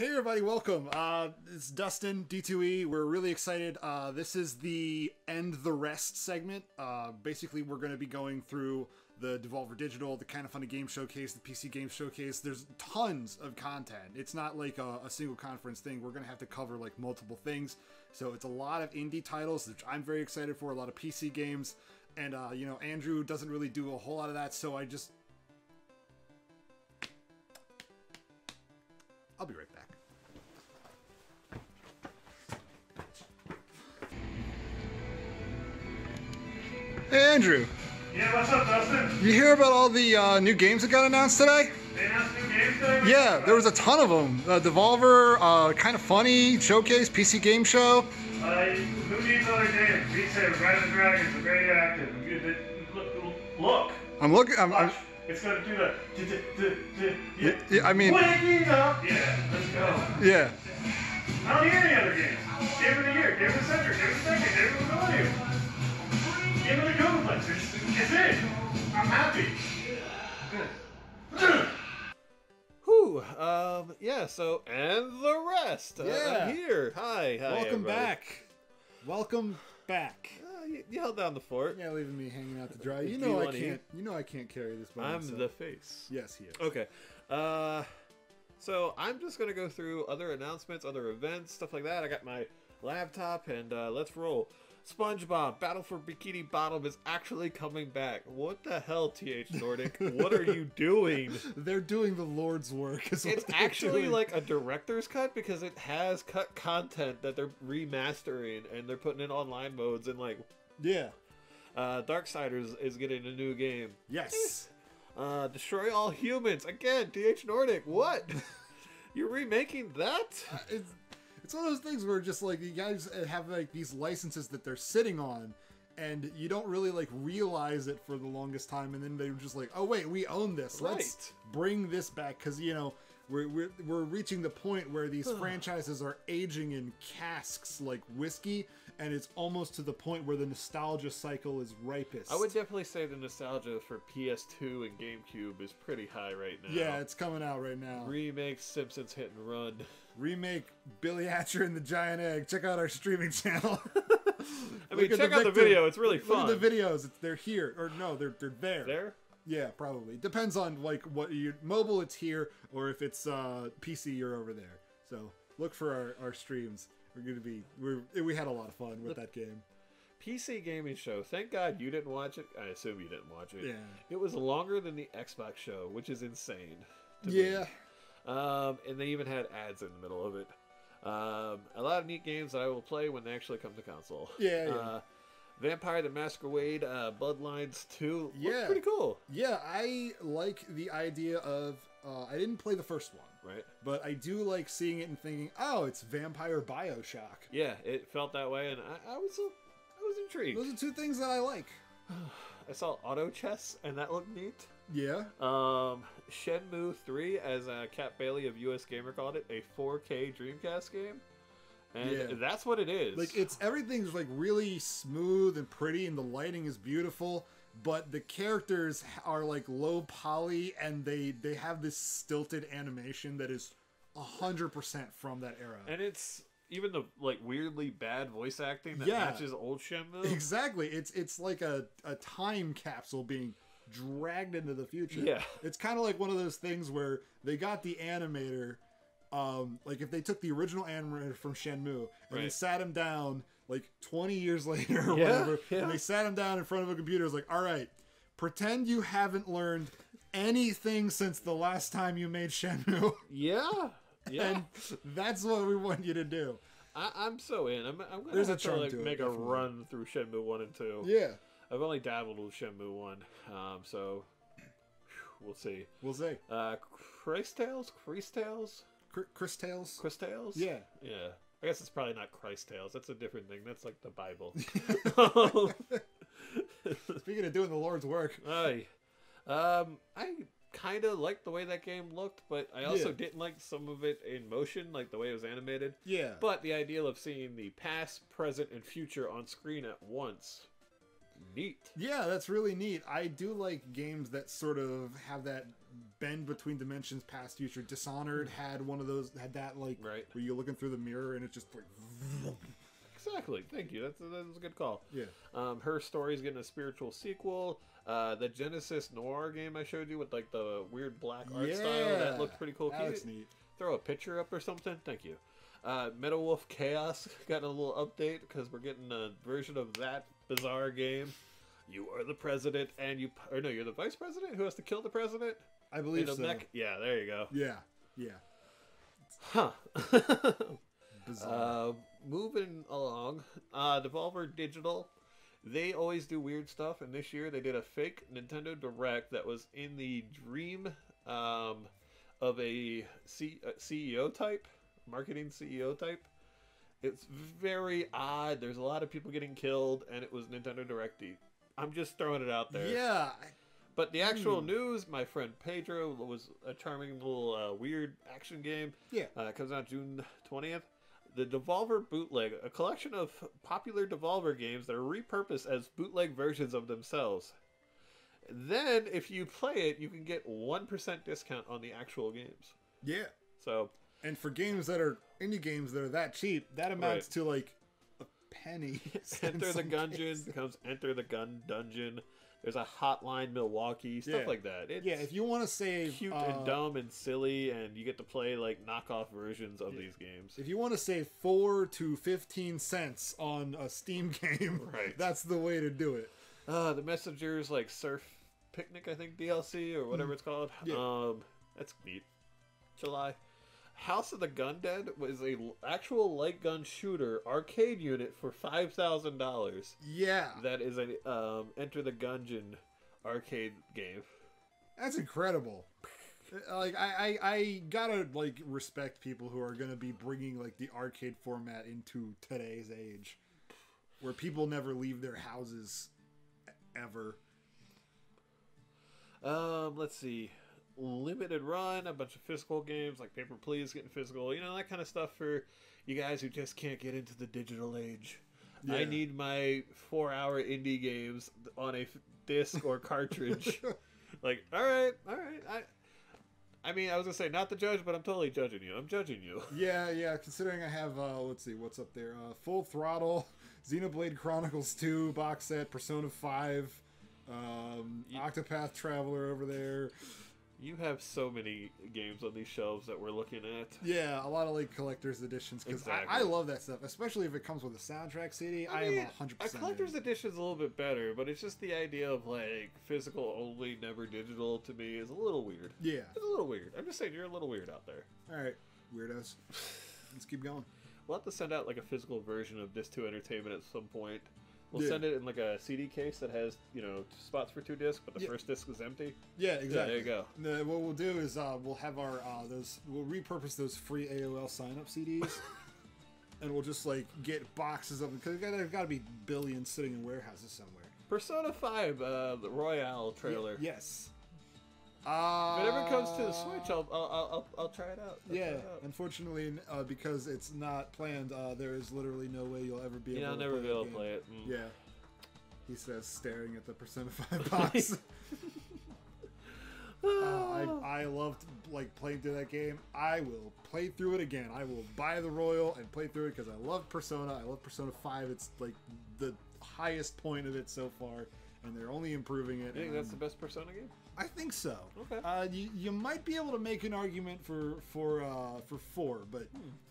Hey everybody, welcome. It's Dustin, D2E. We're really excited. This is the End the Rest segment. Basically, we're going to be going through the Devolver Digital, the Kind of Funny Game Showcase, the PC Game Showcase. There's tons of content. It's not like a single conference thing. We're going to have to cover like multiple things. So it's a lot of indie titles, which I'm very excited for, a lot of PC games. And, you know, Andrew doesn't really do a whole lot of that, so I'll be right back. Hey, Andrew. Yeah, what's up, Dustin? You hear about all the new games that got announced today? They announced new games today? Yeah, there was a ton of them. Devolver, Kind of Funny, Showcase, PC Game Show. Who needs other games? Beat Saber, Rise of the Dragons, the Great Active. Look. I'm looking. Watch. It's gonna do the. Yeah, I mean. Waking up. Yeah, let's go. Yeah. I don't hear any other games. Game of the year, game of the century, game of the decade, game of the millennium. Game of the Googleplex. It's it. I'm happy. Whew. Yeah, so, and the rest. Yeah. I'm here. Hi, Welcome everybody. back. Welcome back. You held down the fort. Yeah, leaving me hanging out to dry. Do You you know I wanna can't. You know I can't carry this by I'm myself. the face. Yes, he is. Okay. So I'm just gonna go through other announcements, other events, stuff like that. I got my laptop, and let's roll. SpongeBob Battle for Bikini Bottom is actually coming back. What the hell, TH Nordic? What are you doing? They're doing the Lord's work. Is what It's they're actually doing. like a director's cut because it has cut content that they're remastering and they're putting in online modes, and like Yeah. Darksiders is getting a new game. Yes. Destroy All Humans again. TH Nordic, what? You're remaking that? It's one of those things where just like you guys have like these licenses that they're sitting on, and you don't really like realize it for the longest time, and then they're just like, oh wait, we own this. Let's Right. bring this back, because you know we're reaching the point where these franchises are aging in casks like whiskey, and it's almost to the point where the nostalgia cycle is ripest. I would definitely say the nostalgia for PS2 and GameCube is pretty high right now. Yeah, it's coming out right now. Remake Simpsons Hit and Run. Remake Billy Hatcher and the Giant Egg. Check out our streaming channel. I mean, check out the video. It's really fun. Look at the videos. They're here. Or no, they're there. There? Yeah, probably. Depends on like what you mobile it's here, or if it's PC you're over there. So look for our streams. We had a lot of fun with that game. PC Gaming Show. Thank God you didn't watch it. I assume you didn't watch it. Yeah. It was longer than the Xbox show, which is insane to me. Yeah. And they even had ads in the middle of it. A lot of neat games that I will play when they actually come to console. Yeah. Vampire the Masquerade Bloodlines 2. Yeah. Looked pretty cool. Yeah, I like the idea of I didn't play the first one. Right. But I do like seeing it and thinking, oh, it's Vampire Bioshock. Yeah, it felt that way, and I was intrigued. Those are two things that I like. I saw Auto Chess, and that looked neat. Yeah. Shenmue 3, as Cat Bailey of US Gamer called it, a 4K Dreamcast game. And Yeah. that's what it is. Like everything's like really smooth and pretty, and the lighting is beautiful, but the characters are like low poly, and they have this stilted animation that is 100% from that era. And it's even the like weirdly bad voice acting that Yeah. matches old Shenmue. Exactly. It's like a time capsule being dragged into the future. Yeah. It's kind of like one of those things where they got the animator, like if they took the original animator from Shenmue and they Right. sat him down like 20 years later or Yeah, whatever, yeah. and they sat him down in front of a computer, it's like, all right, pretend you haven't learned anything since the last time you made Shenmue. Yeah. Yeah. And that's what we want you to do. I'm so in. I'm gonna There's a have to charm like to it, make a definitely. run through Shenmue 1 and 2. Yeah. I've only dabbled with Shenmue 1, so we'll see. We'll see. Christ Tales? Chris Tales? Chris Tales? Yeah. Yeah. I guess it's probably not Christ Tales. That's a different thing. That's like the Bible. Speaking of doing the Lord's work. I kind of liked the way that game looked, but I also Yeah. didn't like some of it in motion, like the way it was animated. Yeah. But the idea of seeing the past, present, and future on screen at once, neat. Yeah, that's really neat. I do like games that sort of have that bend between dimensions, past, future. Dishonored had one of those, had that like Right. where you're looking through the mirror and it's just like. Exactly. Thank you. That's a good call. Yeah. Her story's getting a spiritual sequel. The Genesis Noir game I showed you with like the weird black art style, that looked pretty cool. Can That's you neat. throw a picture up or something? Thank you. Metal Wolf Chaos got a little update because we're getting a version of that bizarre game. You are the president, and you're the vice president who has to kill the president. I believe In a so. mech? Yeah, there you go. Yeah. Yeah. Huh. Bizarre. Moving along, Devolver Digital, they always do weird stuff, and this year they did a fake Nintendo Direct that was in the dream of a CEO type, marketing CEO type. It's very odd. There's a lot of people getting killed, and it was Nintendo Direct-y. I'm just throwing it out there. Yeah. But the actual news, my friend Pedro, was a charming little weird action game. Yeah. It comes out June 20th. The Devolver Bootleg, a collection of popular Devolver games that are repurposed as bootleg versions of themselves. Then, if you play it, you can get 1% discount on the actual games. Yeah. So, And for games that are indie games that are that cheap, that amounts Right. to like a penny. Enter the Gungeon becomes Enter the Gun Dungeon. There's a Hotline Milwaukee, stuff Yeah. like that. It's Yeah, if you want to save cute and dumb and silly, and you get to play like knockoff versions of these games. If you want to save 4 to 15 cents on a Steam game, Right. that's the way to do it. The Messengers like Surf Picnic, I think DLC or whatever it's called. Yeah. That's neat. July. House of the Gun Dead was a actual light gun shooter arcade unit for $5,000. Yeah, That is a Enter the Gungeon arcade game. that's incredible. Like I gotta like respect people who are gonna be bringing like the arcade format into today's age, where people never leave their houses ever. Let's see. Limited run, a bunch of physical games like Paper Please getting physical, that kind of stuff for you guys who just can't get into the digital age. I Yeah. need my 4-hour indie games on a disc or cartridge. Like, all right. I mean, I was gonna say not the judge, but I'm totally judging you. I'm judging you. Yeah. Considering I have, let's see, what's up there? Full Throttle, Xenoblade Chronicles 2 box set, Persona 5, Octopath Traveler over there. You have so many games on these shelves that we're looking at. Yeah, a lot of like collector's editions because Exactly. I love that stuff, especially if it comes with a soundtrack CD. I am 100%. A collector's edition is a little bit better, but it's just the idea of like physical only, never digital to me is a little weird. Yeah. It's a little weird. I'm just saying you're a little weird out there. All right, weirdos. Let's keep going. We'll have to send out like a physical version of Disc 2 Entertainment at some point. We'll Yeah. send it in like a CD case that has, spots for 2 discs, but the Yeah. first disc is empty. Yeah, exactly. there you go. What we'll do is we'll have our we'll repurpose those free AOL sign-up CDs, and we'll just like get boxes of them because there's got to be billions sitting in warehouses somewhere. Persona 5, the Royale trailer. Yes. If it ever comes to the Switch, I'll try it out. I'll Yeah, try it out. unfortunately, because it's not planned, there is literally no way you'll ever be able I'll to never play be that able to game. play it. Yeah. He says, staring at the Persona 5 box. I loved like playing through that game. I will play through it again. I will buy the Royal and play through it because I love Persona. I love Persona 5. It's like the highest point of it so far, and they're only improving it. You think that's the best Persona game? I think so. Okay. You might be able to make an argument for 4, but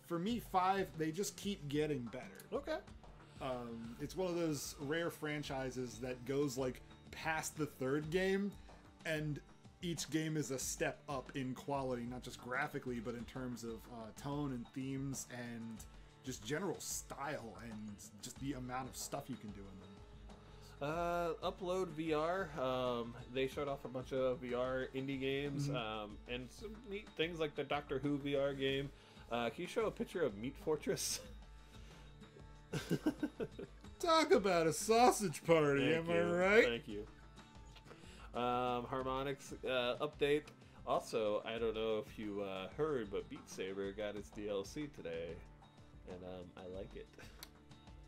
for me 5, they just keep getting better. Okay. It's one of those rare franchises that goes like past the 3rd game, and each game is a step up in quality, not just graphically, but in terms of tone and themes and just general style and just the amount of stuff you can do in them. Upload VR. They showed off a bunch of VR indie games and some neat things like the Doctor Who VR game. Can you show a picture of Meat Fortress? Talk about a sausage party, Thank am you. I right? Thank you. Harmonix update. Also, I don't know if you heard, but Beat Saber got its DLC today, and I like it.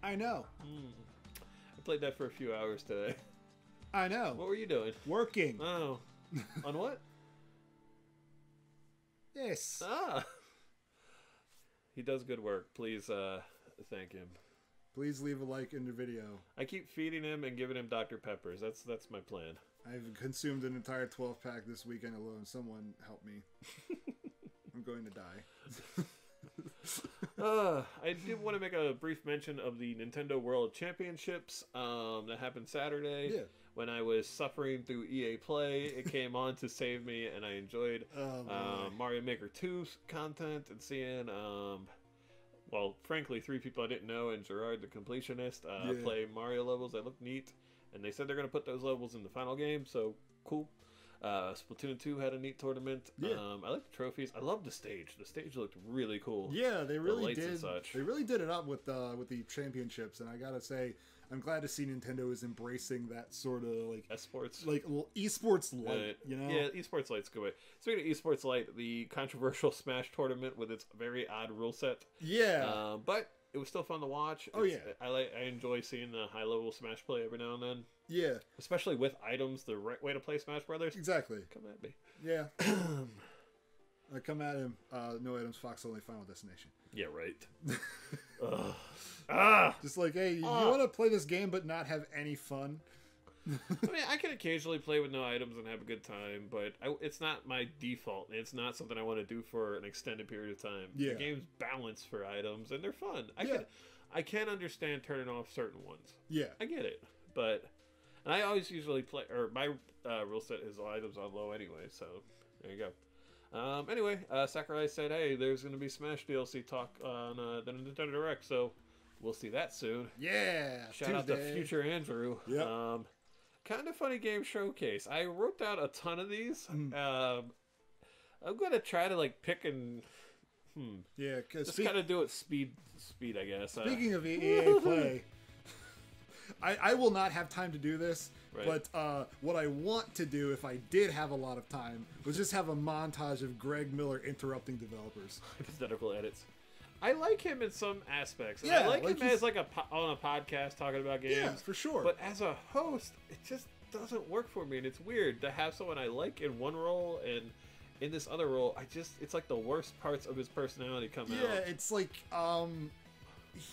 I know. I played that for a few hours today. I know. What were you doing? Working. Oh, on what? Yes. Ah. He does good work. Please thank him. Please leave a like in the video. I keep feeding him and giving him Dr. Peppers. That's my plan. I've consumed an entire 12-pack this weekend alone. Someone help me. I'm going to die. I did want to make a brief mention of the Nintendo World Championships that happened Saturday. Yeah. When I was suffering through EA Play, it came on to save me, and I enjoyed Mario Maker 2 content and seeing, well, frankly, 3 people I didn't know and Gerard the completionist play Mario levels that look neat. And they said they're going to put those levels in the final game, so cool. Splatoon 2 had a neat tournament. Yeah. I like the trophies. I love the stage. The stage looked really cool. Yeah, they really lights did. and such. They really did it up with the championships, and I gotta say, I'm glad to see Nintendo is embracing that sort of like Esports, like little esports light. You know? Yeah, esports light's a good way. Speaking of esports light, the controversial Smash tournament with its very odd rule set. Yeah. But it was still fun to watch. Oh yeah. I enjoy seeing the high level Smash play every now and then. Yeah. Especially with items, the right way to play Smash Brothers. Exactly. Come at me. Yeah. Come at him. No items. Fox only. Final destination. Yeah. Right. Just like, hey, you want to play this game but not have any fun? I mean, I can occasionally play with no items and have a good time, but it's not my default. It's not something I want to do for an extended period of time. Yeah. The game's balanced for items, and they're fun. Yeah. I can understand turning off certain ones. Yeah. I get it, but and I always usually play, or my rule set is items on low anyway, so there you go. Anyway, Sakurai said, hey, there's going to be Smash DLC talk on the Nintendo Direct, so we'll see that soon. Yeah. Shout out to Future Andrew. Yep. Kind of funny game showcase. I wrote down a ton of these. I'm gonna try to like pick and Yeah, because just kind of do it speed, I guess. Speaking of EA Play, I will not have time to do this. Right. But what I want to do, if I did have a lot of time, was just have a montage of Greg Miller interrupting developers. Hypothetical edits. I like him in some aspects. And Yeah, I like like him as like on a podcast talking about games. Yeah, for sure. But as a host, it just doesn't work for me, and it's weird to have someone I like in one role and in this other role. It's like the worst parts of his personality come out. Yeah, it's like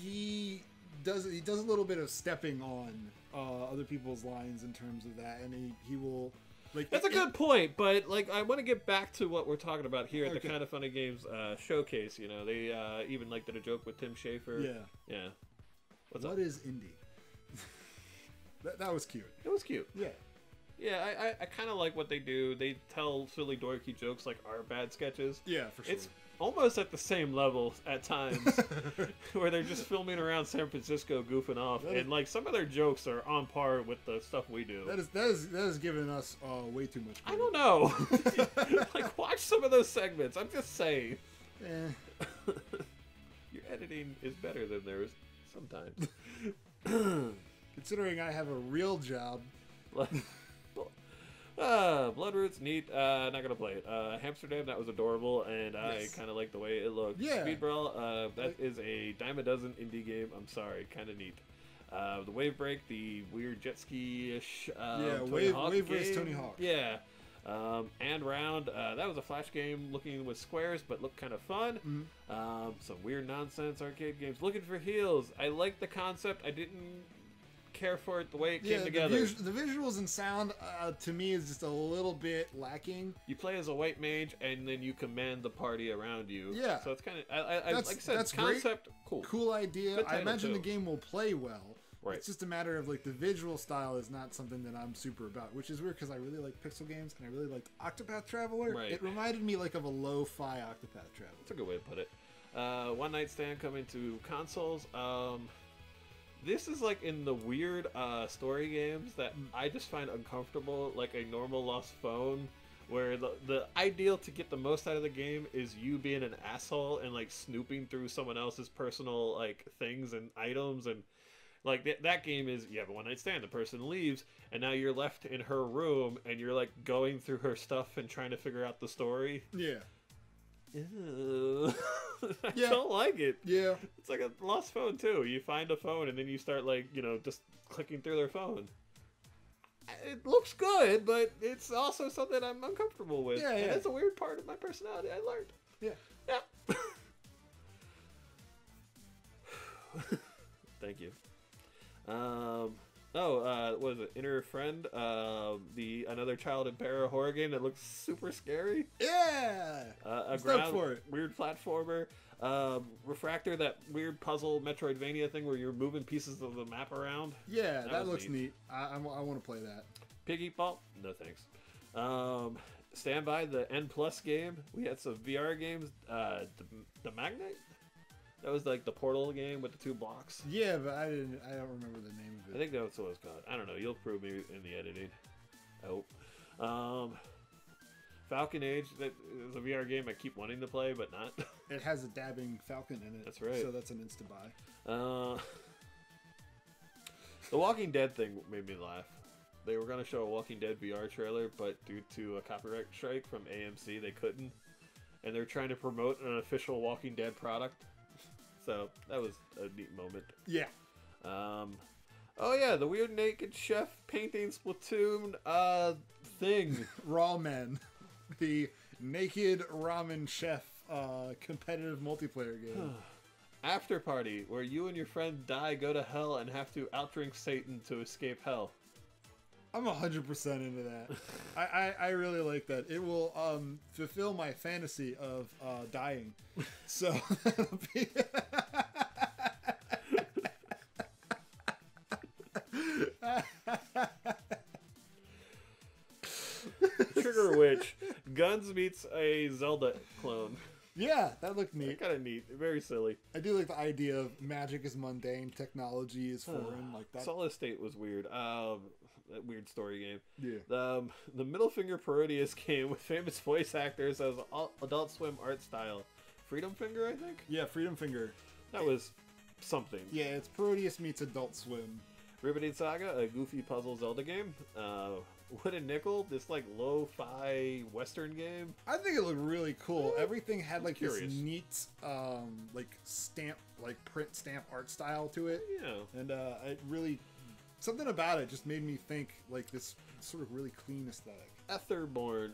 he does a little bit of stepping on other people's lines in terms of that, and he will. Like, That's a good point, but like I want to get back to what we're talking about here at the Okay. Kind of Funny Games showcase. You know, they even like did a joke with Tim Schafer. Yeah. What's What up? is indie? that was cute. It was cute. Yeah. Yeah, I kind of like what they do. They tell silly dorky jokes like our bad sketches. Yeah, for sure. It's almost at the same level at times where they're just filming around San Francisco goofing off, and like some of their jokes are on par with the stuff we do. that is giving us way too much I credit. don't know. Like, watch some of those segments. I'm just saying. Eh. Your editing is better than theirs sometimes. Considering I have a real job. Bloodroot's neat. Not gonna play it. Hamsterdam, that was adorable, and I Yes. kind of like the way it looked. Yeah. Speed Brawl, that is a dime a dozen indie game. I'm sorry, kind of neat. The Wave Break, the weird jet ski-ish. Wave Race Tony Hawk. Yeah. And Round, that was a Flash game looking with squares, but looked kind of fun. Mm-hmm. Some weird nonsense arcade games. Looking for Heels. I like the concept. I didn't care for it the way it came together. The visuals and sound to me is just a little bit lacking. You play as a white mage, and then you command the party around you. Yeah. So it's kind of, like I said, that's concept, cool. Cool idea. Good I title, imagine too. the game will play well. Right. It's just a matter of like the visual style is not something that I'm super about, which is weird because I really like pixel games and I really liked Octopath Traveler. Right. It reminded me like of a lo-fi Octopath Traveler. That's a good way to put it. One Night Stand coming to consoles. This is like in the weird story games that I just find uncomfortable, like a normal Lost Phone, where the ideal to get the most out of the game is you being an asshole and like snooping through someone else's personal like things and items, and like that game is you have a one night stand, the person leaves, and now you're left in her room and you're like going through her stuff and trying to figure out the story. Yeah. Ew. I Yeah. don't like it. Yeah. It's like a lost phone too. You find a phone and then you start like, just clicking through their phone. It looks good, but it's also something I'm uncomfortable with. Yeah, And yeah. it's a weird part of my personality. I learned. Yeah. Yep. Thank you. What was it? Inner Friend? Another child in peril horror game that looks super scary. Yeah. A Stoked for it. weird platformer. Refractor, that weird puzzle Metroidvania thing where you're moving pieces of the map around. Yeah, that was looks neat. I want to play that. Piggy Ball? No thanks. Stand by the N Plus game. We had some VR games. The Magnite? That was like the Portal game with the 2 blocks. Yeah, but I don't remember the name of it. I think that's what it was called. I don't know. You'll prove me in the editing. I hope. Falcon Age. That is a VR game I keep wanting to play, but not. It has a dabbing falcon in it. That's right. So that's an insta buy. The Walking Dead thing made me laugh. They were going to show a Walking Dead VR trailer, but due to a copyright strike from AMC, they couldn't. And they're trying to promote an official Walking Dead product. So that was a neat moment. Yeah. Oh yeah, the weird naked chef painting Splatoon thing. Raw Men, the naked ramen chef competitive multiplayer game. After Party, where you and your friend die, go to hell, and have to outdrink Satan to escape hell. I'm 100% into that. I really like that. It will fulfill my fantasy of dying. So that'll be Trigger Witch. Guns meets a Zelda clone. Yeah, that looked neat. Kind of neat. Very silly. I do like the idea of magic is mundane, technology is foreign, like that. Solid State was weird. That weird story game. Yeah. The Middle Finger Parodius game with famous voice actors as Adult Swim art style. Freedom Finger, I think? Yeah, Freedom Finger. That was something. Yeah, it's Parodius meets Adult Swim. Riveting Saga, a goofy puzzle Zelda game. Wooden Nickel, this like lo-fi Western game. I think it looked really cool. Everything had like this curious. neat, like stamp, like print stamp art style to it. Yeah. And it really, something about it just made me think like this sort of really clean aesthetic. Etherborn,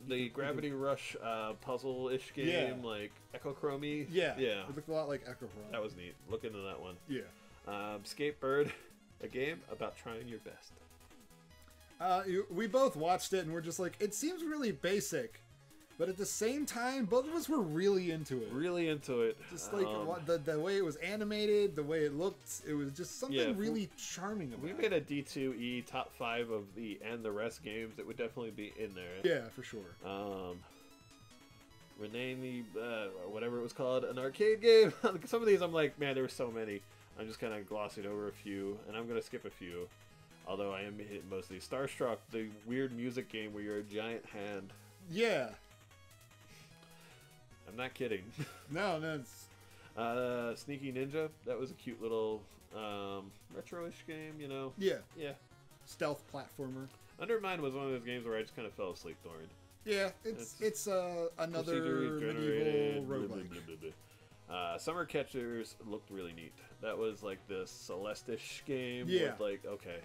the Gravity Rush puzzle-ish game, Yeah. like Echochromy. Yeah. Yeah. It looked a lot like Echo Front. That was neat. Look into that one. Yeah. Skatebird, a game about trying your best. We both watched it and we're just like, it seems really basic, but at the same time, both of us were really into it. Really into it. Just like the way it was animated, the way it looked, it was just something really charming about we it. made a D2E top 5 of the and the rest games. It would definitely be in there. Yeah, for sure. Rename the whatever it was called, an arcade game. Some of these I'm like, man, there were so many. I'm just kind of glossing over a few, and I'm gonna skip a few. Although I am hitting most of these. Starstruck, the weird music game where you're a giant hand. Yeah. I'm not kidding. No, it's... Sneaky Ninja, that was a cute little retro-ish game, you know. Yeah. Yeah. Stealth platformer. Undermine was one of those games where I just kind of fell asleep during. Yeah, it's another medieval roguelike. Summer Catchers looked really neat. That was like the Celeste-ish game. Yeah. With like, okay.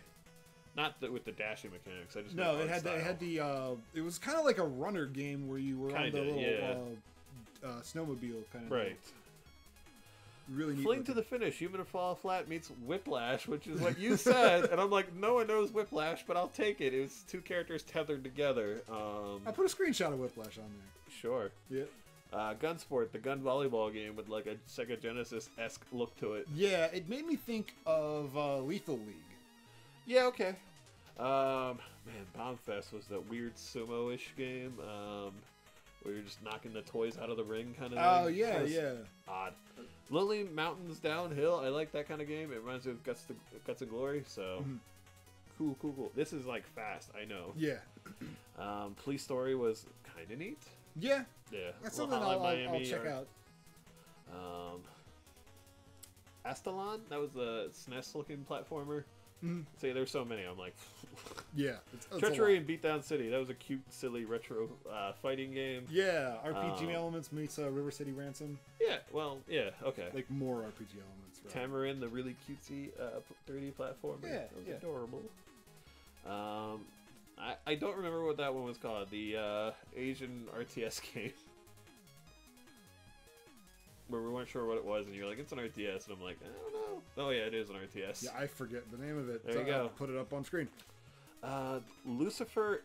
Not with the dashing mechanics. I just it was kind of like a runner game where you were on the little snowmobile kind of. Right. Really neat. Fling to the finish. Human Fall Flat meets Whiplash, which is what you said, and I'm like, no one knows Whiplash, but I'll take it. It was 2 characters tethered together. I put a screenshot of Whiplash on there. Sure. Yeah. Gunsport, the gun volleyball game with like a Sega Genesis-esque look to it. Yeah, it made me think of Lethal League. Yeah, okay. Man, Bombfest was that weird sumo-ish game where you're just knocking the toys out of the ring kind of Oh, thing. yeah. Odd. Lily Mountains Downhill, I like that kind of game. It reminds me of Guts and Glory, so... Mm-hmm. Cool. This is like fast, I know. Yeah. Police Story was kind of neat. Yeah. Yeah. That's something I'll check out. Astalon, that was the SNES-looking platformer. Mm-hmm. See, there's so many. I'm like... Yeah. It's Treachery and Beatdown City. That was a cute, silly retro fighting game. Yeah, RPG elements meets River City Ransom. Yeah, well, yeah, okay. Like more RPG elements. Right? Tamarin, the really cutesy 3D platformer. Yeah, that was adorable. I don't remember what that one was called. The Asian RTS game. weren't sure what it was, and you're like, it's an RTS, and I'm like, I don't know. Oh yeah, it is an RTS. Yeah, I forget the name of it. There you go. I'll put it up on screen. Lucifer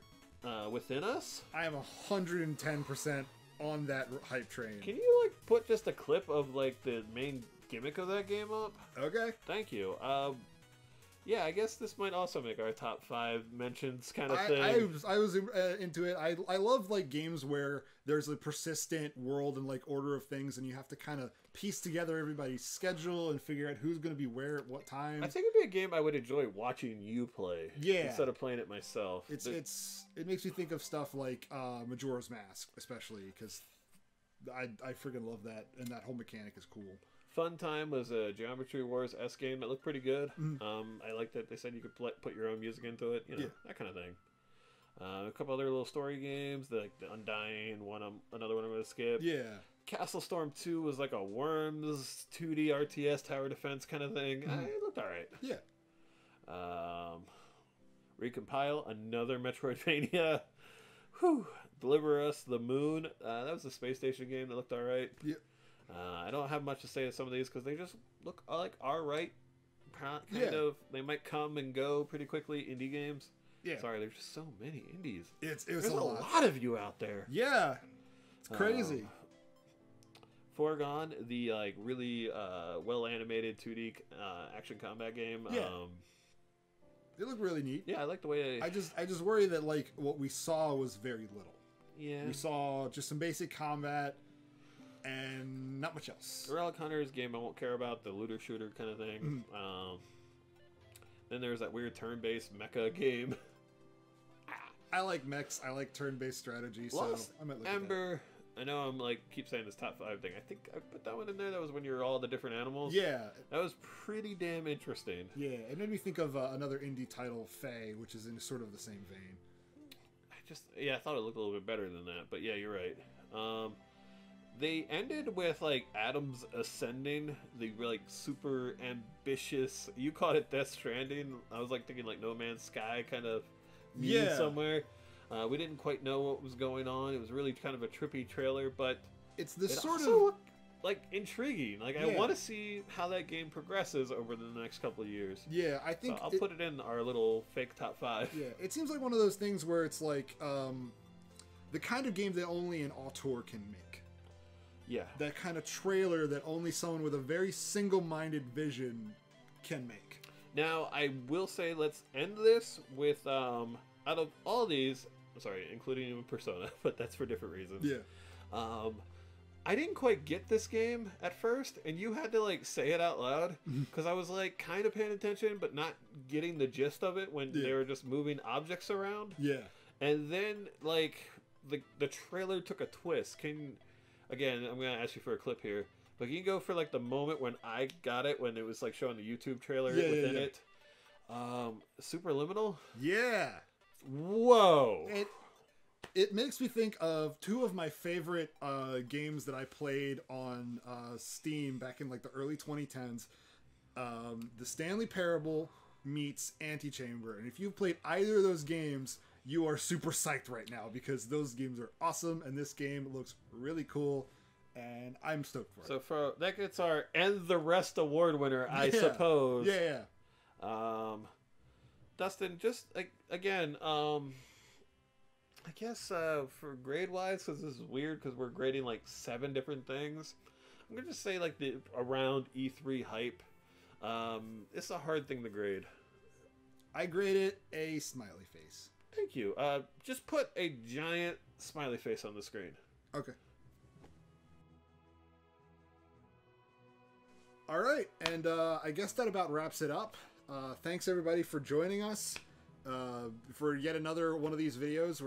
Within Us. I am 110% on that hype train. Can you like put just a clip of like the main gimmick of that game up? Okay. Thank you. Yeah, I guess this might also make our top 5 mentions kind of thing. I was into it. I love like games where there's a persistent world and like order of things, and you have to kind of piece together everybody's schedule and figure out who's going to be where at what time. I think it'd be a game I would enjoy watching you play. Yeah. Instead of playing it myself. It makes me think of stuff like Majora's Mask, especially because I freaking love that, and that whole mechanic is cool. Fun Time was a Geometry Wars S game that looked pretty good. I like that they said you could put your own music into it, you know, that kind of thing. A couple other little story games, like the Undying, another one I'm going to skip. Yeah. Castle Storm 2 was like a Worms 2D RTS tower defense kind of thing. It looked alright. Yeah. Recompile, another Metroidvania. Whew. Deliver Us the Moon. That was a space station game that looked alright. Yeah. I don't have much to say to some of these because they just look like alright. Kind of. They might come and go pretty quickly. Indie games. Yeah. Sorry, there's just so many indies. There's a lot of you out there. Yeah. It's crazy. Foregone, the like really well animated 2D action combat game. Yeah. They look really neat. Yeah, I like the way I just worry that like what we saw was very little. Yeah. We saw just some basic combat and not much else. The Relic Hunters game I won't care about, the looter shooter kind of thing. Then there's that weird turn-based mecha game. I like mechs. I like turn-based strategy. Lost I might look Ember. At that. I know I'm like keep saying this top 5 thing. I think I put that one in there. That was when you're all the different animals. Yeah, that was pretty damn interesting. Yeah, it made me think of another indie title, Faye, which is in sort of the same vein. I thought it looked a little bit better than that, but yeah, you're right. They ended with like Adams Ascending, the like super ambitious. You called it Death Stranding. I was like thinking like No Man's Sky kind of somewhere. We didn't quite know what was going on. It was really kind of a trippy trailer, but it's this sort of like intriguing. Like I want to see how that game progresses over the next couple of years. Yeah, I think I'll put it in our little fake top 5. Yeah, it seems like one of those things where it's like the kind of game that only an auteur can make. Yeah. That kind of trailer that only someone with a very single-minded vision can make. Now, I will say, let's end this with, out of all these, sorry, including even Persona, but that's for different reasons. Yeah. I didn't quite get this game at first, and you had to, like, say it out loud, because I was, like, kind of paying attention, but not getting the gist of it when they were just moving objects around. Yeah. And then, like, the trailer took a twist. Again, I'm going to ask you for a clip here. But you can go for like the moment when I got it, when it was like showing the YouTube trailer within it. Superliminal? Yeah. Whoa. It makes me think of 2 of my favorite games that I played on Steam back in like the early 2010s. The Stanley Parable meets Antichamber. And if you've played either of those games, you are super psyched right now because those games are awesome and this game looks really cool and I'm stoked for it. So that gets our And the Rest award winner, I suppose. Yeah. Dustin, just again, I guess for grade wise, because this is weird because we're grading like 7 different things, I'm gonna just say like the around E3 hype. It's a hard thing to grade. I grade it a smiley face. Thank you. Just put a giant smiley face on the screen. Okay. All right, and I guess that about wraps it up. Thanks everybody for joining us for yet another one of these videos.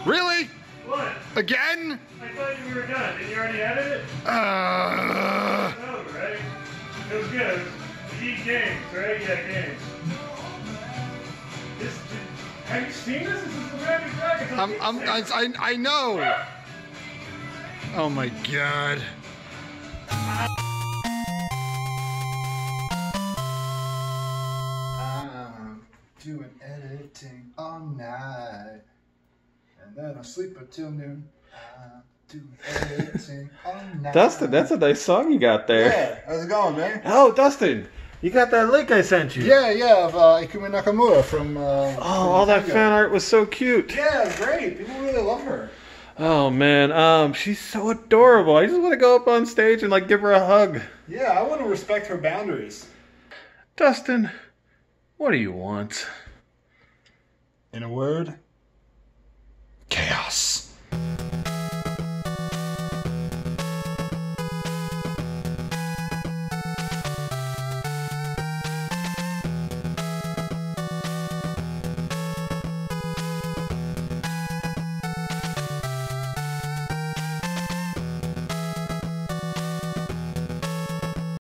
Really? What? Again? I thought you were done. Did you already edit it? Oh, right? It was good. You eat games, right? Yeah, games. Have you seen this? This is the Magic Dragon. I know. Oh my god. I'm doing editing all night, and then I sleep until noon. I'm doing editing all night. Dustin, that's a nice song you got there. Yeah, how's it going, man? Oh, Dustin, you got that link I sent you. Yeah, of Ikumi Nakamura from. All that fan art was so cute. Yeah, great. People really love her. Oh man, she's so adorable. I just want to go up on stage and like give her a hug. Yeah, I want to respect her boundaries. Dustin, what do you want? In a word,